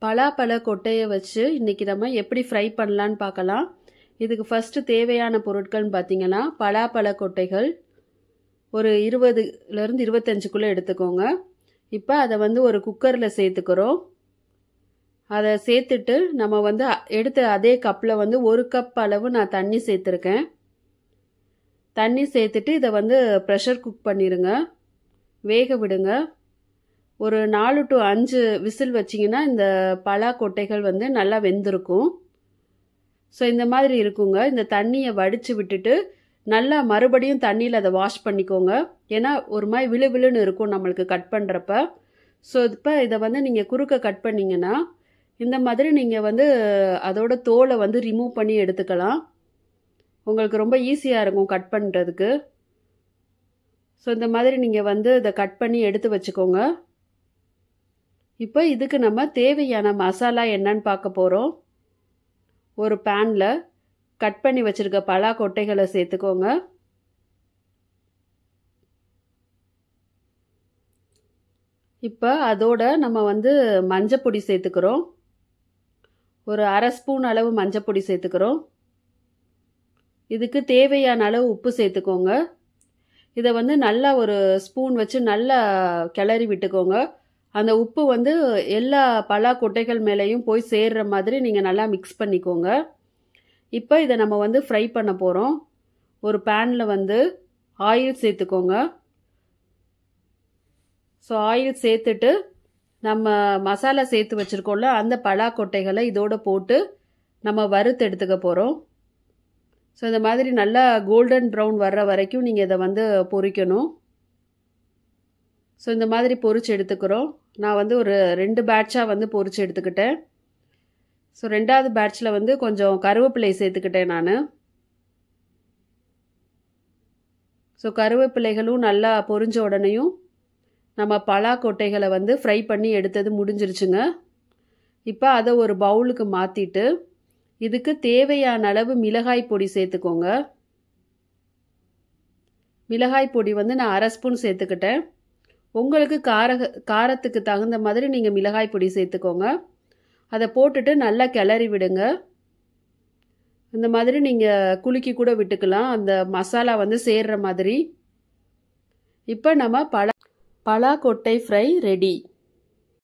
பலாப்பழ கொட்டையை வச்சு இன்றைக்கி நம்ம எப்படி ஃப்ரை பண்ணலான்னு பார்க்கலாம். இதுக்கு ஃபஸ்ட்டு தேவையான பொருட்கள்னு பார்த்தீங்கன்னா, பலாப்பழ கொட்டைகள் ஒரு 20லேருந்து 25க்குள்ளே எடுத்துக்கோங்க. இப்போ அதை ஒரு குக்கரில் சேர்த்துக்கிறோம். அதை சேர்த்துட்டு நம்ம எடுத்த அதே கப்பில் 1 கப் அளவு நான் தண்ணி சேர்த்துருக்கேன். தண்ணி சேர்த்துட்டு இதை ப்ரெஷர் குக் பண்ணிடுங்க, வேக விடுங்க. ஒரு 4 to 5 விசில் வச்சிங்கன்னா இந்த பலா கொட்டைகள் நல்லா வெந்திருக்கும். ஸோ இந்த மாதிரி இருக்குங்க. இந்த தண்ணியை வடித்து விட்டுட்டு நல்லா மறுபடியும் தண்ணியில் அதை வாஷ் பண்ணிக்கோங்க. ஏன்னா ஒரு மாதிரி விழுவிழுன்னு இருக்கும் நம்மளுக்கு கட் பண்ணுறப்ப. ஸோ இப்போ இதை நீங்கள் குறுக்க கட் பண்ணிங்கன்னா இந்த மாதிரி நீங்கள் அதோட தோலை ரிமூவ் பண்ணி எடுத்துக்கலாம். உங்களுக்கு ரொம்ப ஈஸியாக இருக்கும் கட் பண்ணுறதுக்கு. ஸோ இந்த மாதிரி நீங்கள் இதை கட் பண்ணி எடுத்து வச்சுக்கோங்க. இப்போ இதுக்கு நம்ம தேவையான மசாலா என்னன்னு பார்க்க போகிறோம். ஒரு பேனில் கட் பண்ணி வச்சுருக்க பலா கொட்டைகளை சேர்த்துக்கோங்க. இப்போ அதோட நம்ம மஞ்சப்பொடி சேர்த்துக்கிறோம். ஒரு 1/2 ஸ்பூன் அளவு மஞ்சப்பொடி சேர்த்துக்கிறோம். இதுக்கு தேவையான அளவு உப்பு சேர்த்துக்கோங்க. இதை நல்லா ஒரு ஸ்பூன் வச்சு நல்லா கிளறி விட்டுக்கோங்க. அந்த உப்பு எல்லா பலா கொட்டைகள் மேலேயும் போய் சேர்ற மாதிரி நீங்கள் நல்லா மிக்ஸ் பண்ணிக்கோங்க. இப்போ இதை நம்ம ஃப்ரை பண்ண போகிறோம். ஒரு பேனில் ஆயில் சேர்த்துக்கோங்க. ஸோ ஆயில் சேர்த்துட்டு நம்ம மசாலா சேர்த்து வச்சுருக்கோம்ல அந்த பலா கொட்டைகளை இதோடு போட்டு நம்ம வறுத்து எடுத்துக்க போகிறோம். ஸோ இந்த மாதிரி நல்லா கோல்டன் ப்ரௌன் வர்ற வரைக்கும் நீங்கள் இதை பொரிக்கணும். ஸோ இந்த மாதிரி பொரிச்சு எடுத்துக்கிறோம். நான் ஒரு 2 பேட்சாக பொரிச்சு எடுத்துக்கிட்டேன். ஸோ 2வது பேட்சில் கொஞ்சம் கருவேப்பிலை சேர்த்துக்கிட்டேன் நான். ஸோ கருவேப்பிலைகளும் நல்லா பொரிஞ்ச உடனேயும் நம்ம பலா கொட்டைகளை ஃப்ரை பண்ணி எடுத்தது முடிஞ்சிருச்சுங்க. இப்போ அதை ஒரு பவுலுக்கு மாற்றிட்டு இதுக்கு தேவையான அளவு மிளகாய் பொடி சேர்த்துக்கோங்க. மிளகாய் பொடி நான் 1/2 ஸ்பூன் சேர்த்துக்கிட்டேன். உங்களுக்கு காரத்துக்கு தகுந்த மாதிரி நீங்கள் மிளகாய் பொடி சேர்த்துக்கோங்க. அதை போட்டுட்டு நல்லா கிளறி விடுங்க. இந்த மாதிரி நீங்கள் குலுக்கி கூட விட்டுக்கலாம், அந்த மசாலா சேர்ற மாதிரி. இப்போ நம்ம பலா கொட்டை ஃப்ரை ரெடி.